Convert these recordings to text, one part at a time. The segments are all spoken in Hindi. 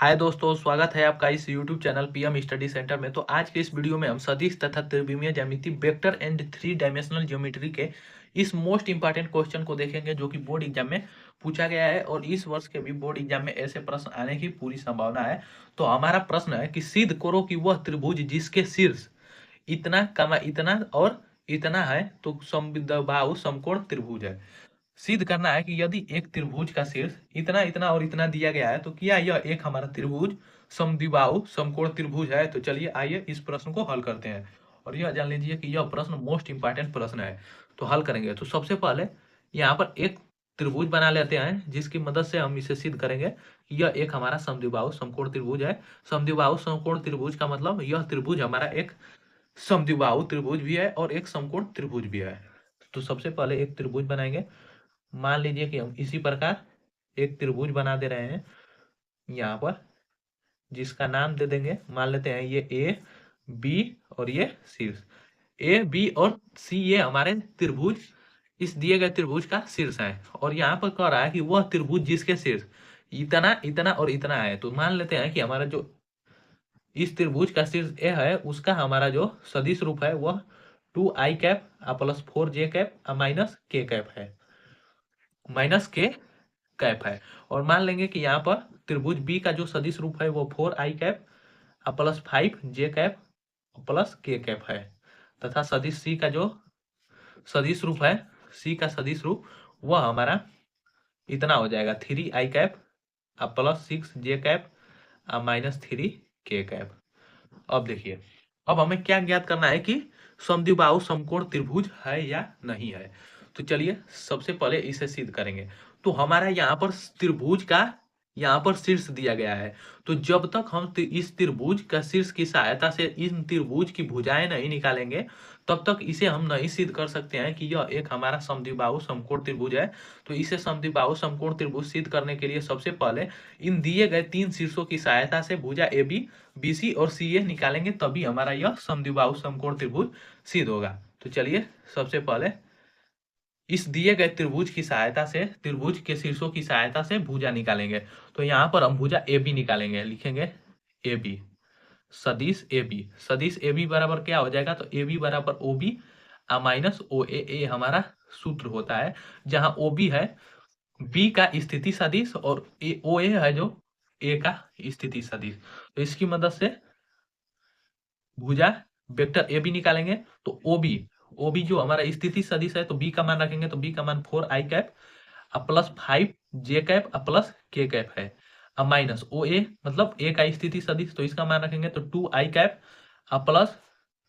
हाय दोस्तों, स्वागत है आपका इस YouTube channel PM study centre में। तो आज के इस वीडियो में हम सदिश तथा त्रिविमीय ज्यामिति, vector and three dimensional geometry के इस मोस्ट इंपॉर्टेंट क्वेश्चन को देखेंगे, जो कि बोर्ड एग्जाम में पूछा गया है और इस वर्ष के भी बोर्ड एग्जाम में ऐसे प्रश्न आने की पूरी संभावना है। तो हमारा प्रश्न है कि सिद्ध करो कि वह त्रिभुज जिसके शीर्ष इतना कमा इतना और इतना है तो समबाहु समकोण त्रिभुज है। सिद्ध करना है कि यदि एक त्रिभुज का शीर्ष इतना इतना और इतना दिया गया है तो क्या यह एक हमारा त्रिभुज समद्विबाहु समकोण त्रिभुज है। तो चलिए आइए इस प्रश्न को हल करते हैं। और यह जान लीजिए कि यह प्रश्न मोस्ट इंपॉर्टेंट प्रश्न है। तो हल करेंगे तो सबसे पहले यहाँ पर एक त्रिभुज बना लेते हैं, जिसकी मदद से हम इसे सिद्ध करेंगे कि यह एक हमारा समद्विबाहु समकोण त्रिभुज है। समद्विबाहु समकोण त्रिभुज का मतलब यह त्रिभुज हमारा एक समद्विबाहु त्रिभुज भी है और एक समकोण त्रिभुज भी है। तो सबसे पहले एक त्रिभुज बनाएंगे। मान लीजिए कि हम इसी प्रकार एक त्रिभुज बना दे रहे हैं यहाँ पर, जिसका नाम दे देंगे, मान लेते हैं ये ए बी और ये शीर्ष। ए बी और सी ये हमारे त्रिभुज, इस दिए गए त्रिभुज का शीर्ष है। और यहाँ पर कह रहा है कि वह त्रिभुज जिसके शीर्ष इतना इतना और इतना है। तो मान लेते हैं कि हमारा जो इस त्रिभुज का शीर्ष ए है, उसका हमारा जो सदिश रूप है वह 2i cap plus 4j cap minus के कैप है, माइनस के कैप है। और मान लेंगे कि यहाँ पर त्रिभुज बी का जो सदिश रूप है वो 4i cap plus 5j cap plus के कैप है, तथा सदिश सी का जो सदिश रूप है, सी का सदिश रूप वह हमारा इतना हो जाएगा 3i cap plus 6j cap minus 3k cap. अब देखिए, अब हमें क्या ज्ञात करना है कि समद्विबाहु समकोण त्रिभुज है या नहीं है। तो चलिए सबसे पहले इसे सिद्ध करेंगे। तो हमारा यहाँ पर त्रिभुज का यहाँ पर शीर्ष दिया गया है। तो जब तक हम इस त्रिभुज का शीर्ष की सहायता से इन त्रिभुज की भुजाएं नहीं निकालेंगे, तब तक इसे हम नहीं सिद्ध कर सकते हैं कि यह एक हमारा समद्विबाहु समकोण त्रिभुज है। तो इसे समद्विबाहु समकोण त्रिभुज सिद्ध करने के लिए सबसे पहले इन दिए गए तीन शीर्षों की सहायता से भुजा ए बी, बी सी और सी ए निकालेंगे, तभी हमारा यह समद्विबाहु समकोण त्रिभुज सिद्ध होगा। तो चलिए सबसे पहले इस दिए गए त्रिभुज की सहायता से, त्रिभुज के शीर्षों की सहायता से भुजा निकालेंगे। तो यहाँ पर हम भुजा ए बी निकालेंगे, लिखेंगे ए बी सदिश ए बी। सदिश ए बी बराबर क्या हो जाएगा, तो ए बी बराबर ओ बी माइनस ओ ए। ए हमारा सूत्र होता है, जहां ओ बी है बी का स्थिति सदिश और ओ ए है जो ए का स्थिति सदिश। तो इसकी मदद से भुजा वेक्टर ए बी निकालेंगे। तो ओ बी जो हमारा स्थिति सदिश है, तो बी का मान रखेंगे तो बी का मान 4i cap plus 5j cap plus के कैप है, अब माइनस ओ ए मतलब ए का स्थिति सदिश, तो इसका मान रखेंगे तो 2i cap plus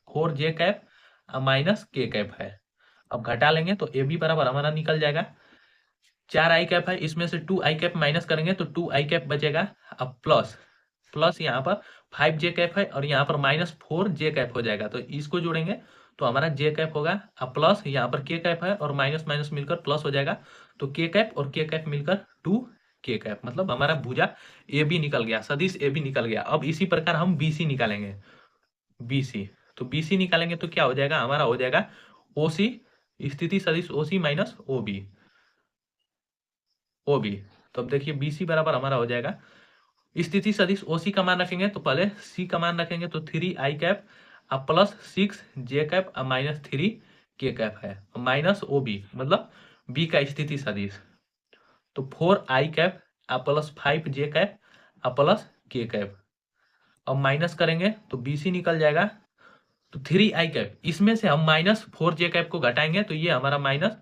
4j cap minus के कैप है। अब घटा लेंगे तो ए बी बराबर हमारा निकल जाएगा 4i कैप है, इसमें से 2i कैप माइनस करेंगे तो 2i कैप बचेगा। अब प्लस प्लस यहाँ पर 5j कैप है और यहाँ पर माइनस 4j कैप हो जाएगा। तो इसको जोड़ेंगे तो हमारा j कैप होगा, अब प्लस यहाँ पर k कैप है और माइनस माइनस मिलकर प्लस हो जाएगा। तो k कैप और k कैप मिलकर 2k कैप, मतलब हमारा भुजा ए बी निकल गया, सदिश ए बी निकल गया। अब इसी प्रकार हम बी सी निकालेंगे, बी सी। तो बी सी निकालेंगे तो क्या हो जाएगा, हमारा हो जाएगा ओ सी स्थिति सदिश O C minus O B, O B. तो अब देखिए बी सी बराबर हमारा हो जाएगा, स्थिति सदिश ओ सी का मान रखेंगे तो पहले सी का मान रखेंगे तो 3i cap plus 6j cap minus 3k cap है, माइनस ओ बी मतलब बी का स्थिति सदिश, तो 4i cap plus 5j cap plus k cap. अब माइनस करेंगे तो बी सी निकल जाएगा, तो 3i कैप, इसमें से हम माइनस 4j कैप को घटाएंगे तो ये हमारा माइनस,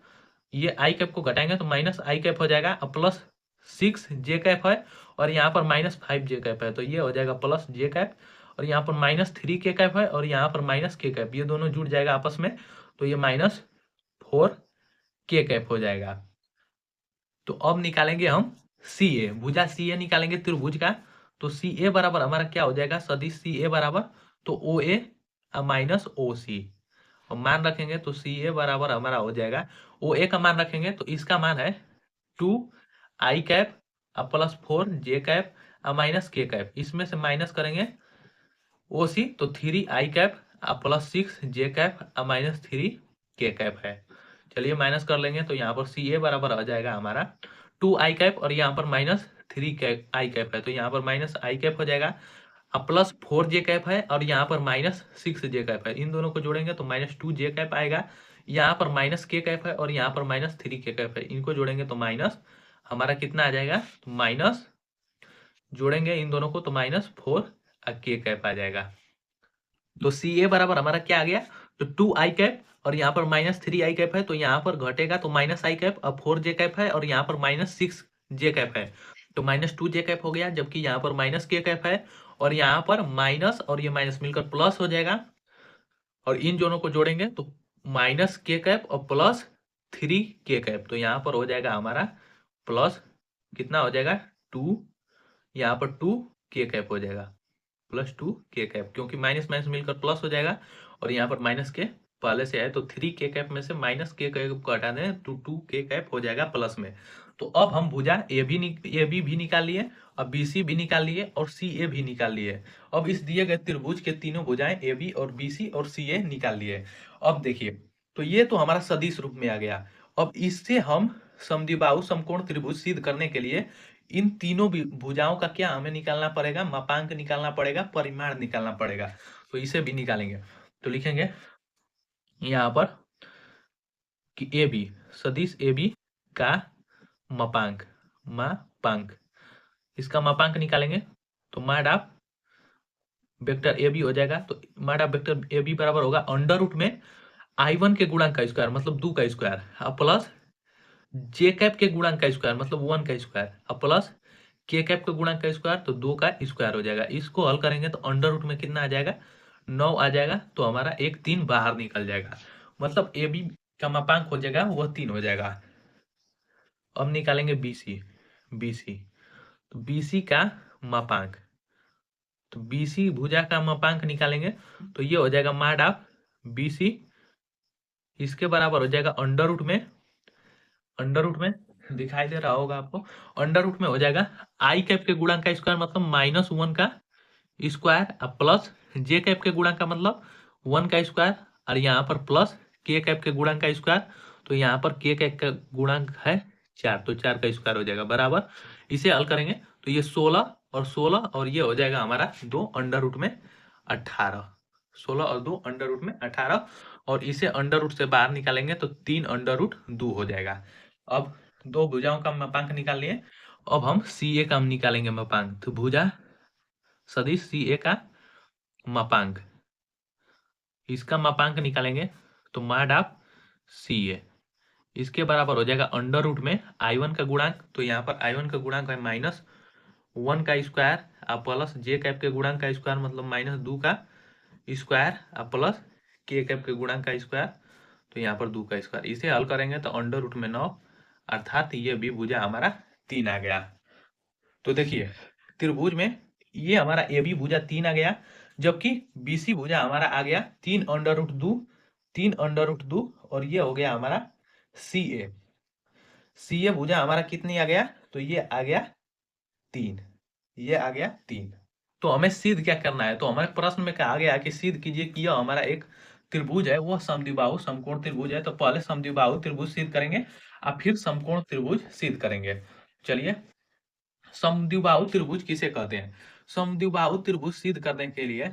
ये i कैप को घटाएंगे तो माइनस i कैप हो जाएगा, अब प्लस 6j कैप है और यहाँ पर माइनस 5j कैप है, तो ये हो जाएगा प्लस j कैप, और यहाँ पर माइनस 3k कैप है और यहाँ पर माइनस k कैप, ये दोनों जुड़ जाएगा आपस में, तो ये माइनस 4k कैप हो जाएगा। तो अब निकालेंगे हम सी ए, भुजा सी ए निकालेंगे त्रिभुज का। तो सी ए बराबर हमारा क्या हो जाएगा, सदिश सी ए बराबर तो ओ ए माइनस ओ सी, और मान रखेंगे तो सी ए बराबर हमारा हो जाएगा, ओ ए का मान रखेंगे तो इसका मान है 2i cap plus 4j cap minus के कैप, इसमें से माइनस करेंगे ओ सी तो 3i cap plus 6j cap minus 3k cap है। चलिए माइनस कर लेंगे तो यहाँ पर सी ए बराबर आ जाएगा हमारा 2i कैप और यहाँ पर माइनस 3 कैप आई कैप है, तो यहाँ पर माइनस आई कैप हो जाएगा। अब प्लस 4 जे कैप है और यहाँ पर माइनस 6 जे कैप है, इन दोनों को जोड़ेंगे तो माइनस 2 जे कैप आएगा। यहाँ पर माइनस के कैप है और यहाँ पर माइनस 3 के कैप है, इनको जोड़ेंगे तो माइनस हमारा कितना आ जाएगा, तो माइनस जोड़ेंगे इन दोनों को तो माइनस 4 के कैप आ जाएगा। तो सी ए बराबर हमारा क्या आ गया, तो 2 आई कैप और यहाँ पर माइनस 3 आई कैप है, तो यहाँ पर घटेगा तो माइनस आई कैप, अब 4 जे कैप है और यहाँ पर माइनस 6 जे कैप है, तो माइनस 2 जे कैप हो गया, जबकि यहाँ पर माइनस के कैप है और यहाँ पर माइनस और ये माइनस मिलकर प्लस हो जाएगा, और इन दोनों को जोड़ेंगे तो माइनस के कैप और प्लस 3 के कैप, तो यहाँ पर हो जाएगा हमारा प्लस कितना हो जाएगा 2, यहाँ पर 2 के कैप हो जाएगा, प्लस 2 के कैप, क्योंकि माइनस माइनस मिलकर प्लस हो जाएगा और यहाँ पर माइनस के पहले से आए, तो 3 के कैप में से माइनस के कैप को हटा दें तो 2 के कैप हो जाएगा प्लस में। तो अब हम भुजा ए बी भी निकाल लिए, अब बी सी भी निकाल लिए और सी ए भी निकाल लिए। अब इस दिए गए त्रिभुज के तीनों भुजाएं ए बी और बी सी और सी ए निकाल लिए। अब देखिए, तो ये तो हमारा सदिश रूप में आ गया। अब इससे हम समद्विबाहु समकोण त्रिभुज सिद्ध करने के लिए इन तीनों भुजाओं का क्या हमें निकालना पड़ेगा, मापांक निकालना पड़ेगा, परिमाण निकालना पड़ेगा। तो इसे भी निकालेंगे, तो लिखेंगे यहाँ पर कि ए बी, सदिश ए बी का मापांक, इसका मापांक निकालेंगे तो माड ऑफ वेक्टर ए बी हो जाएगा। तो माड ऑफ वेक्टर ए बी बराबर होगा अंडर रूट में I1 के गुणांक का स्क्वायर मतलब 2 का स्क्वायर, अब प्लस जे कैप के गुणांक का स्क्वायर मतलब 1 का स्क्वायर, अब प्लस के कैप के गुणांक का स्क्वायर तो 2 का स्क्वायर हो जाएगा। इसको हल करेंगे तो अंडर रूट में कितना आ जाएगा, 9 आ जाएगा, तो हमारा एक 3 बाहर निकल जाएगा, मतलब ए बी का मापांक हो जाएगा वह 3 हो जाएगा। अब निकालेंगे बी सी, तो बी सी का मापांक, तो बी सी भुजा का मापांक निकालेंगे तो ये हो जाएगा माड ऑफ बी सी, इसके बराबर हो जाएगा अंडर रूट में दिखाई दे रहा होगा आपको, अंडर रूट में हो जाएगा आई कैप के गुणांक का स्क्वायर मतलब -1 का स्क्वायर, अब प्लस जे कैप के गुणांक का मतलब 1 का स्क्वायर, और यहाँ पर प्लस के कैप के गुणांक का स्क्वायर, तो यहाँ पर के कैप का गुणांक है 4, तो 4 का स्क्वायर हो जाएगा बराबर। इसे हल करेंगे तो ये 16 और 16 और ये हो जाएगा हमारा 2 अंडर रूट में 18, 16 और 2 अंडर रूट में 18, और इसे अंडर रूट से बाहर निकालेंगे तो 3 अंडर रूट 2 हो जाएगा। अब दो भुजाओं का मापांक निकाल लिए, अब हम सी ए का निकालेंगे मापांक, तो भुजा सदिश सी ए का मापांक, इसका मापांक निकालेंगे तो माड ऑफ सी ए, इसके बराबर हो जाएगा अंडर रूट में I1 का गुणांक, तो यहाँ पर I1 का गुणांक है -1 का स्क्वायर, अब प्लस जे कैप के गुणांक का स्क्वायर मतलब -2 का स्क्वायर, अब प्लस के कैप के गुणांक का स्क्वायर, तो यहाँ पर 2 का स्क्वायर, इसे हल करेंगे तो अंडर रूट में 9, अर्थात ये भी भुजा हमारा 3 आ गया। तो देखिए त्रिभुज में ये हमारा ए बी भुजा 3 आ गया, जबकि बी सी भुजा हमारा आ गया 3 अंडर रूट 2, 3 अंडर रूट 2, और ये हो गया हमारा सी ए भुजा हमारा कितनी आ गया, तो ये आ गया 3, ये आ गया 3। तो हमें सिद्ध क्या करना है, तो हमारे प्रश्न में कहा गया कि सिद्ध कीजिए कि यह हमारा एक त्रिभुज है वह समद्विबाहु समकोण त्रिभुज है। तो पहले समद्विबाहु त्रिभुज सिद्ध करेंगे और फिर समकोण त्रिभुज सिद्ध करेंगे। चलिए, समद्विबाहु त्रिभुज किसे कहते हैं, समद्विबाहु त्रिभुज सिद्ध करने के लिए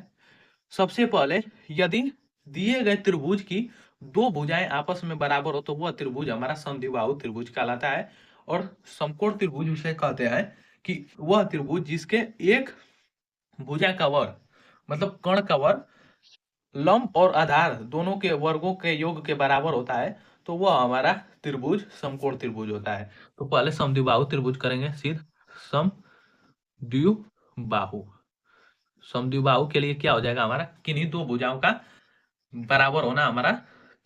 सबसे पहले यदि दिए गए त्रिभुज की दो भुजाएं आपस में बराबर हो तो वह त्रिभुज हमारा समद्विबाहु त्रिभुज कहलाता है। और समकोण त्रिभुज उसे कहते हैं कि वह त्रिभुज जिसके एक भुजा का वर्ग मतलब कर्ण का वर्ग लंब और आधार दोनों के वर्गों के योग के बराबर होता है, तो वह हमारा त्रिभुज समकोण त्रिभुज होता है। तो पहले समद्विबाहु त्रिभुज करेंगे सिद्ध। समद्विबाहु के लिए क्या हो जाएगा हमारा, किन्हीं दो भुजाओं का बराबर होना, हमारा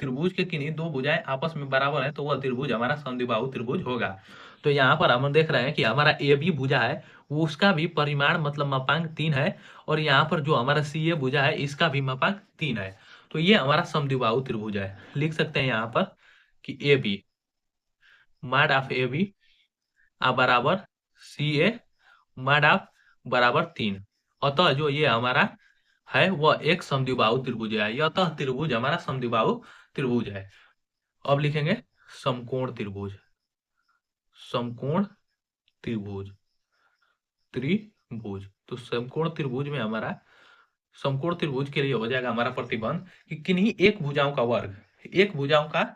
त्रिभुज के किन्हीं दो भुजाएं आपस में बराबर है तो वह त्रिभुज हमारा समद्विबाहु त्रिभुज होगा। तो यहाँ पर हम देख रहे हैं कि हमारा ए बी भुजा है वो उसका भी परिमाण मतलब मापांक 3 है, और यहाँ पर जो हमारा सी ए भुजा है इसका भी मापांक 3 है, तो ये हमारा समद्विबाहु त्रिभुज है। लिख सकते हैं यहाँ पर कि ए बी माड ऑफ ए बी बराबर सी ए माड ऑफ बराबर 3, अतः जो ये हमारा है वह एक समद्विबाहु त्रिभुज है, अतः त्रिभुज हमारा समद्विबाहु त्रिभुज है। अब लिखेंगे समकोण त्रिभुज, समकोण त्रिभुज। त्रिभुज। तो समकोण त्रिभुज में हमारा समकोण त्रिभुज के लिए हो जाएगा हमारा प्रतिबंध कि किन्हीं एक भुजाओं का वर्ग, एक भुजाओं का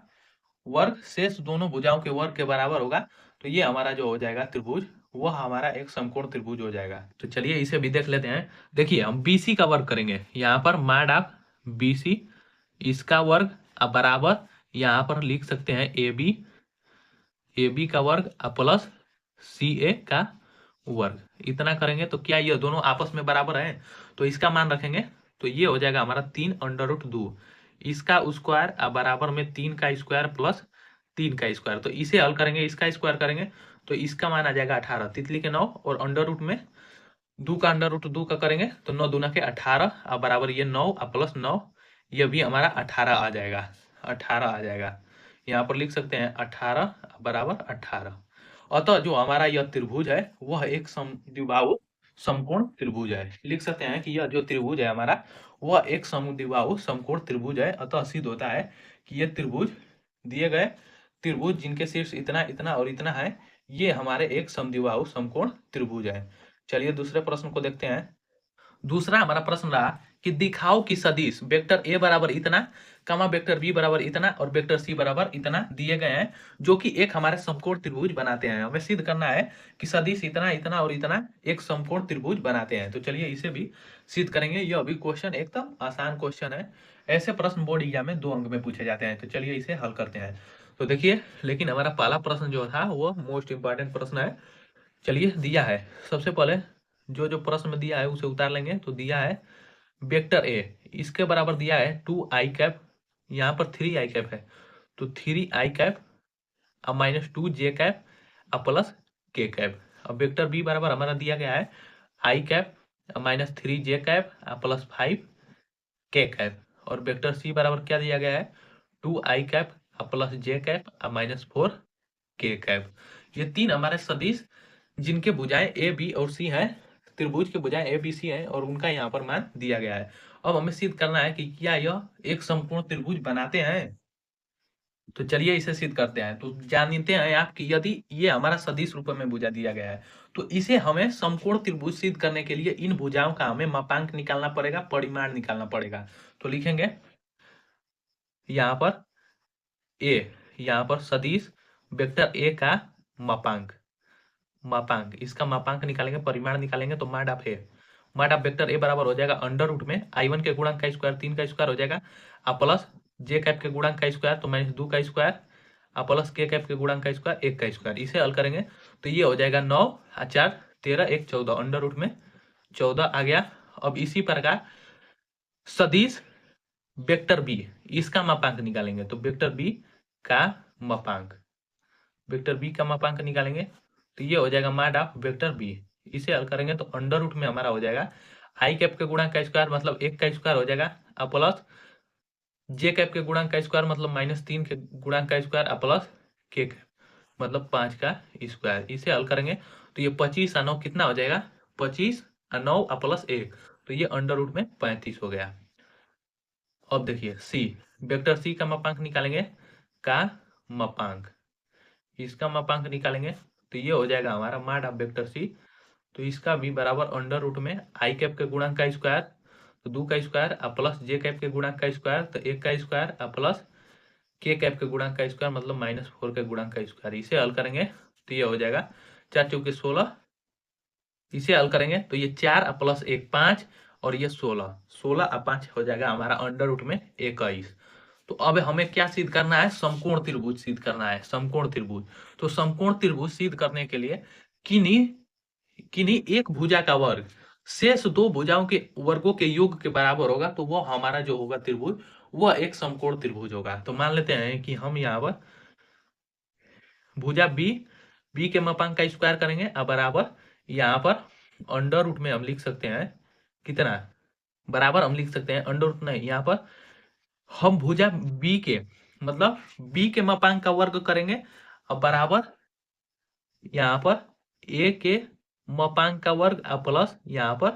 वर्ग शेष दोनों भुजाओं के वर्ग के बराबर होगा। तो ये हमारा जो हो जाएगा त्रिभुज, वह हमारा एक समकोण त्रिभुज हो जाएगा। तो चलिए इसे भी देख लेते हैं। देखिए हम BC का वर्ग करेंगे, यहाँ पर माड ऑफ BC, इसका वर्ग अब बराबर यहाँ पर लिख सकते हैं AB का वर्ग प्लस CA का वर्ग। इतना करेंगे तो क्या ये दोनों आपस में बराबर है? तो इसका मान रखेंगे तो ये हो जाएगा हमारा 3√2, इसका स्क्वायर बराबर में 3 का स्क्वायर प्लस 3 का स्क्वायर। तो इसे हल करेंगे, इसका स्क्वायर करेंगे तो इसका मान आ जाएगा 18, तितली के 9 और अंडर रूट में 2 का अंडर रूट 2 का करेंगे तो 9 दूना के 18 बराबर ये 9 प्लस 9, ये भी हमारा 18 आ जाएगा, 18 आ जाएगा। यहाँ पर लिख सकते हैं 18 बराबर 18। अतः जो हमारा यह त्रिभुज है वह एक समद्विबाहु समकोण त्रिभुज है। लिख सकते हैं कि यह जो त्रिभुज है हमारा वह एक समद्विबाहु समकोण त्रिभुज है। अतः सिद्ध होता है कि यह त्रिभुज, दिए गए त्रिभुज जिनके शीर्ष इतना इतना और इतना है, ये हमारे एक समद्विबाहु समकोण त्रिभुज है। चलिए दूसरे प्रश्न को देखते हैं। दूसरा हमारा प्रश्न रहा कि दिखाओ कि सदिश वेक्टर A बराबर इतना, कमा वेक्टर B बराबर इतना और वेक्टर C बराबर इतना दिए गए हैं, जो कि एक हमारे समकोण त्रिभुज बनाते हैं। हमें सिद्ध करना है कि सदिश इतना इतना और इतना एक समकोण त्रिभुज बनाते हैं। तो चलिए इसे भी सिद्ध करेंगे। यह भी क्वेश्चन एकदम आसान क्वेश्चन है। ऐसे प्रश्न बोर्ड एग्जाम में 2 अंक में पूछे जाते हैं। तो चलिए इसे हल करते हैं। तो देखिए, लेकिन हमारा पहला प्रश्न जो था वो मोस्ट इंपॉर्टेंट प्रश्न है। चलिए दिया है, सबसे पहले जो जो प्रश्न में दिया है उसे उतार लेंगे। तो दिया है वेक्टर A, इसके बराबर दिया है 2i कैप, यहाँ पर 3i कैप है तो 3i कैप अब माइनस 2j कैप अब प्लस k कैप। अब वेक्टर B बराबर हमारा दिया गया है i कैप अब माइनस 3j कैप अब प्लस 5k कैप। और वेक्टर C बराबर क्या दिया गया है 2i कैप अब प्लस j कैप अब माइनस 4k कैप। ये तीन हमारे सदिश जिनके भुजाएं A, B और C हैं, त्रिभुज के भुजाएं A, B, C हैं और उनका यहाँ पर मान दिया गया है। अब हमें सिद्ध करना है कि क्या यह एक समकोण त्रिभुज बनाते हैं। तो चलिए इसे सिद्ध करते हैं। तो जानते हैं आप कि यदि ये हमारा सदिश रूप में भुजा दिया गया है तो इसे हमें समकोण त्रिभुज सिद्ध करने के लिए इन भुजाओं का हमें मापांक निकालना पड़ेगा, परिमाण निकालना पड़ेगा। तो लिखेंगे यहाँ पर A, यहाँ पर सदिश वेक्टर A का मापांक, इसका मापांक निकालेंगे, परिमाण निकालेंगे। तो माड ऑफ वेक्टर A बराबर हो जाएगा अंडर रूट में I1 के गुणांक का स्क्वायर 3 का स्क्वायर हो जाएगा प्लस j कैप के गुणांक का स्क्वायर तो माइनस 2 का स्क्वायर प्लस k कैप के गुणांक का स्क्वायर 1 का स्क्वायर। इसे हल करेंगे तो ये हो जाएगा 9 4 13 1 14, अंडर रूट में 14 आ गया। अब इसी प्रकार सदिश वेक्टर B, इसका मापांक निकालेंगे। तो वेक्टर B का मापांक निकालेंगे तो ये हो जाएगा माड ऑफ वेक्टर B। इसे हल करेंगे तो अंडर रूट में हमारा हो जाएगा i कैप के गुणांक का स्क्वायर मतलब 1 का स्क्वायर हो जाएगा प्लस j कैप के गुणांक का स्क्वायर मतलब माइनस 3 के गुणांक का स्क्वायर प्लस k कैप मतलब 5 का स्क्वायर। इसे हल करेंगे तो ये 25 और 9 कितना हो जाएगा 25 और 9 प्लस 1, तो ये अंडर रूट में 35 हो गया। अब देखिए C, वेक्टर C का मापांक निकालेंगे, इसका मापांक निकालेंगे तो ये हो जाएगा हमारा माड ऑफ वेक्टर C। तो इसका भी बराबर अंडर रूट में i कैप के गुणांक का स्क्वायर तो 2 का स्क्वायर प्लस j कैप के गुणांक का स्क्वायर तो 1 का स्क्वायर प्लस k कैप के गुणांक का स्क्वायर मतलब माइनस 4 के गुणांक का स्क्वायर। इसे हल करेंगे तो ये हो जाएगा 4 चौके 16, इसे हल करेंगे तो ये 4 प्लस 1 5 और ये 16 और 5 हो जाएगा हमारा अंडर रूट में 21। तो अब हमें क्या सिद्ध करना है, समकोण त्रिभुज सिद्ध करना है, समकोण त्रिभुज। तो समकोण त्रिभुज सिद्ध करने के लिए किन्हीं एक भुजा का वर्ग शेष दो भुजाओं के वर्गों के योग के बराबर होगा तो वो हमारा जो होगा त्रिभुज वह एक समकोण त्रिभुज होगा। तो मान लेते हैं कि हम यहाँ पर भुजा बी के मापांक का स्क्वायर करेंगे अब बराबर यहाँ पर अंडर रूट में हम लिख सकते हैं कितना, बराबर हम लिख सकते हैं अंडर रूट नहीं, यहाँ पर हम भुजा बी के मतलब बी के मापांक का वर्ग करेंगे अब बराबर यहाँ पर ए के मापांक का वर्ग प्लस यहाँ पर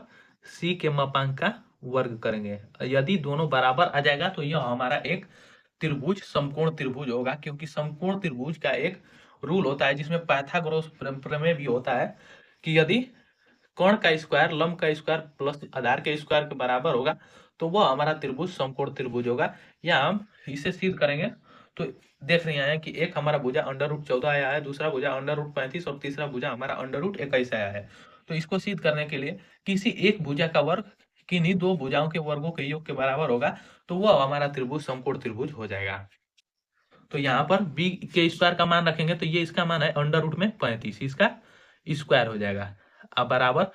सी के मापांक का वर्ग करेंगे। यदि दोनों बराबर आ जाएगा तो यह हमारा एक त्रिभुज समकोण त्रिभुज होगा, क्योंकि समकोण त्रिभुज का एक रूल होता है जिसमें पाइथागोरस प्रमेय भी होता है कि यदि कर्ण का स्क्वायर लंब का स्क्वायर प्लस आधार के स्क्वायर के बराबर होगा तो वह हमारा त्रिभुज समकोण त्रिभुज होगा। या हम इसे सिद्ध करेंगे तो देख रहे हैं कि एक हमारा भुजा √14 आया है, दूसरा भुजा √35 और तीसरा भुजा हमारा √21 आया है। तो इसको सिद्ध करने के लिए किसी एक भुजा का वर्ग किन्हीं दो भुजाओं के वर्गों के योग के बराबर होगा तो वह हमारा त्रिभुज समकोण त्रिभुज हो जाएगा। तो यहाँ पर बी के स्क्वायर का मान रखेंगे तो ये इसका मान है √35, इसका स्क्वायर हो जाएगा। अब बराबर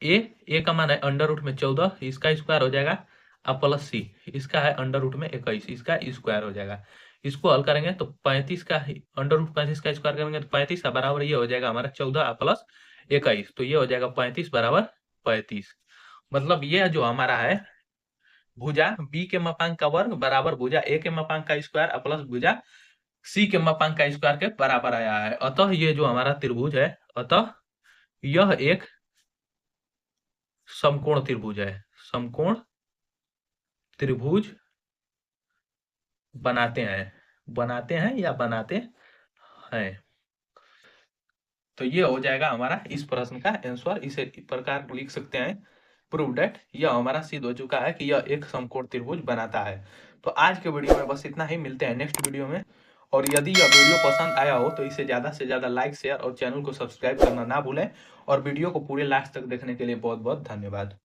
ए का मान है √14, इसका स्क्वायर हो जाएगा। अब प्लस सी, इसका है √21, इसका स्क्वायर हो जाएगा। इसको हल करेंगे तो 35 का √35 का स्क्वायर करेंगे तो 35 का बराबर ये हो जाएगा हमारा 14 प्लस 21, तो ये हो जाएगा 35 बराबर 35। मतलब ये जो हमारा है भुजा बी के मापांक का वर्ग बराबर भुजा ए के मापांक का स्क्वायर प्लस भुजा सी के मापांक का स्क्वायर के बराबर आया है। अतः ये जो हमारा त्रिभुज है, अतः यह एक समकोण त्रिभुज है। समकोण त्रिभुज बनाते हैं या बनाते हैं। तो ये हो जाएगा हमारा इस प्रश्न का आंसर। इसे इस प्रकार लिख सकते हैं, प्रूव दैट यह हमारा सिद्ध हो चुका है कि यह एक समकोण त्रिभुज बनाता है। तो आज के वीडियो में बस इतना ही, मिलते हैं नेक्स्ट वीडियो में। और यदि यह वीडियो पसंद आया हो तो इसे ज़्यादा से ज़्यादा लाइक शेयर और चैनल को सब्सक्राइब करना ना भूलें। और वीडियो को पूरे लास्ट तक देखने के लिए बहुत बहुत धन्यवाद।